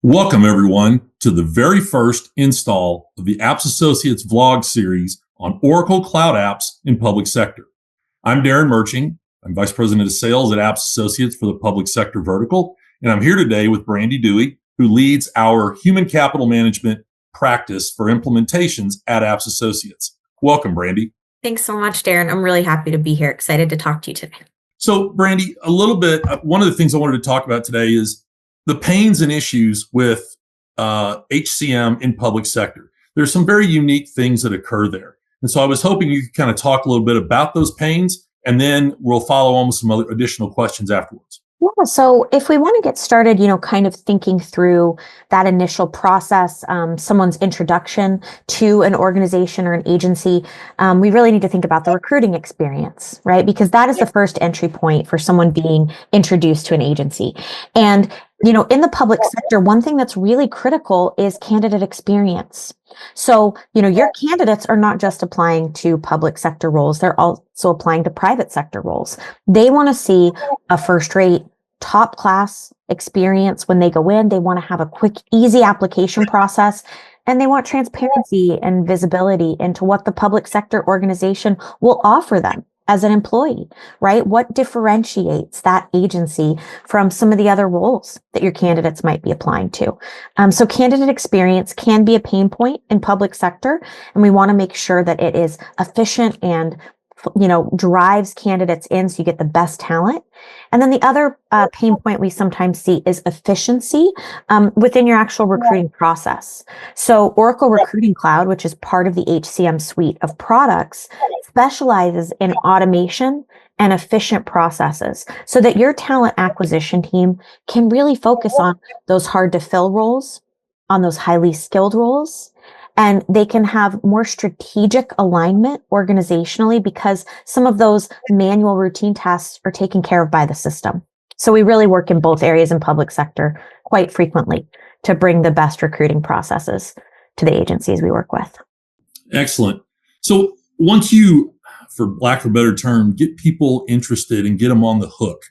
Welcome, everyone, to the very first install of the Apps Associates vlog series on Oracle Cloud Apps in Public Sector. I'm Derron Mirtsching. I'm Vice President of Sales at Apps Associates for the Public Sector vertical, and I'm here today with Brandi Duy, who leads our Human Capital Management practice for implementations at Apps Associates. Welcome, Brandi. Thanks so much, Derron. I'm really happy to be here. Excited to talk to you today. So, Brandi, a little bit, one of the things I wanted to talk about today is the pains and issues with HCM in public sector. There's some very unique things that occur there. And so I was hoping you could kind of talk a little bit about those pains, and then we'll follow on with some other additional questions afterwards. Yeah, so if we want to get started, kind of thinking through that initial process, someone's introduction to an organization or an agency, we really need to think about the recruiting experience, right? Because that is the first entry point for someone being introduced to an agency. And, in the public sector, one thing that's really critical is candidate experience. So, your candidates are not just applying to public sector roles, they're also applying to private sector roles. They want to see a first-rate, top-class experience when they go in. They want to have a quick, easy application process, and they want transparency and visibility into what the public sector organization will offer them as an employee, right? What differentiates that agency from some of the other roles that your candidates might be applying to? So candidate experience can be a pain point in public sector, and we want to make sure that it is efficient and drives candidates in so you get the best talent. And then the other pain point we sometimes see is efficiency within your actual recruiting process. So Oracle Recruiting Cloud, which is part of the HCM suite of products, specializes in automation and efficient processes so that your talent acquisition team can really focus on those hard to fill roles, on those highly skilled roles, and they can have more strategic alignment organizationally because some of those manual routine tasks are taken care of by the system. So we really work in both areas in public sector quite frequently to bring the best recruiting processes to the agencies we work with. Excellent. So once you, for lack of a better term, get people interested and get them on the hook,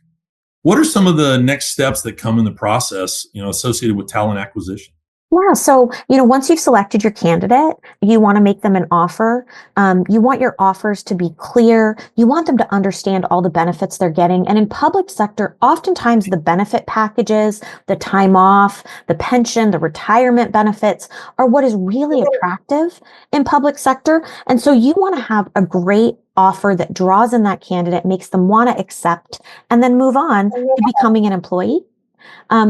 what are some of the next steps that come in the process, associated with talent acquisition? Yeah. So, once you've selected your candidate, you want to make them an offer. You want your offers to be clear. You want them to understand all the benefits they're getting. And in public sector, oftentimes the benefit packages, the time off, the pension, the retirement benefits are what is really attractive in public sector. And so you want to have a great offer that draws in that candidate, makes them want to accept, and then move on to becoming an employee.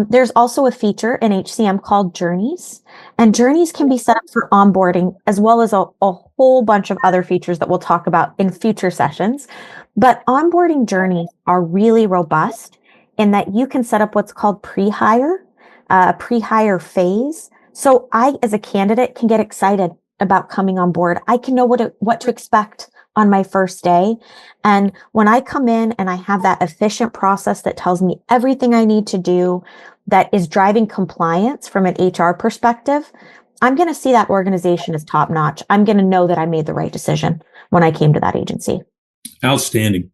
There's also a feature in HCM called Journeys, and Journeys can be set up for onboarding as well as a whole bunch of other features that we'll talk about in future sessions. But onboarding journeys are really robust in that you can set up what's called pre-hire, a pre-hire phase. So I, as a candidate, can get excited about coming on board. I can know what to expect on my first day. And when I come in and I have that efficient process that tells me everything I need to do, that is driving compliance from an HR perspective, I'm going to see that organization as top notch. I'm going to know that I made the right decision when I came to that agency. Outstanding.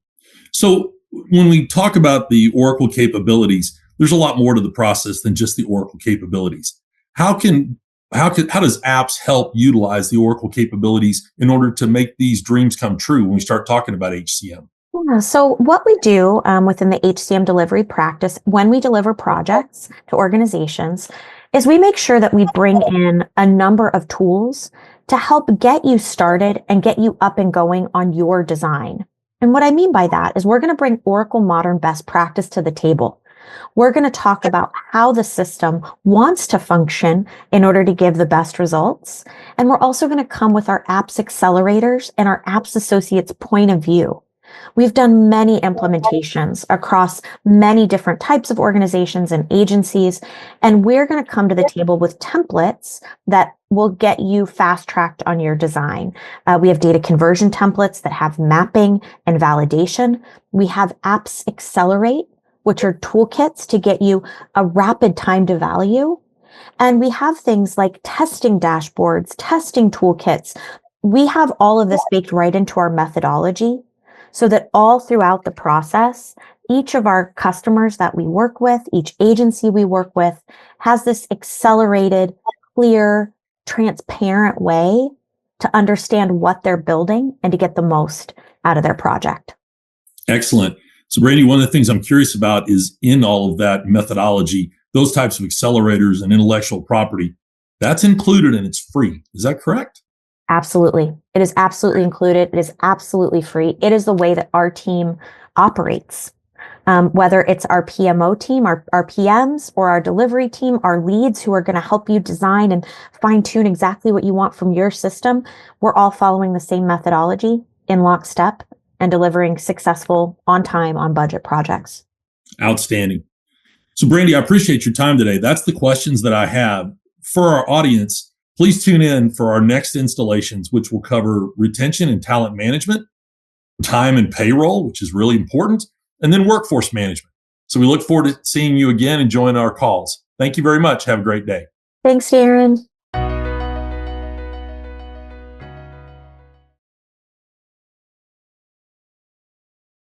So when we talk about the Oracle capabilities, there's a lot more to the process than just the Oracle capabilities. How does apps help utilize the Oracle capabilities in order to make these dreams come true when we start talking about HCM? Yeah, so what we do within the HCM delivery practice when we deliver projects to organizations is we make sure that we bring in a number of tools to help get you started and get you up and going on your design. And what I mean by that is we're going to bring Oracle Modern Best Practice to the table. We're going to talk about how the system wants to function in order to give the best results. And we're also going to come with our apps accelerators and our apps associates point of view. We've done many implementations across many different types of organizations and agencies, and we're going to come to the table with templates that will get you fast-tracked on your design. We have data conversion templates that have mapping and validation. We have apps accelerate, which are toolkits to get you a rapid time to value. And we have things like testing dashboards, testing toolkits. We have all of this baked right into our methodology so that all throughout the process, each of our customers that we work with, each agency we work with, has this accelerated, clear, transparent way to understand what they're building and to get the most out of their project. Excellent. So, Brandi, one of the things I'm curious about is in all of that methodology, those types of accelerators and intellectual property, that's included and it's free. Is that correct? Absolutely. It is absolutely included. It is absolutely free. It is the way that our team operates. Whether it's our PMO team, our PMs, or our delivery team, our leads who are going to help you design and fine tune exactly what you want from your system, we're all following the same methodology in lockstep and delivering successful, on time, on budget projects. Outstanding. So, Brandi, I appreciate your time today. That's the questions that I have. For our audience, please tune in for our next installations, which will cover retention and talent management, time and payroll, which is really important, and then workforce management. So we look forward to seeing you again and join our calls. Thank you very much. Have a great day. Thanks, Derron.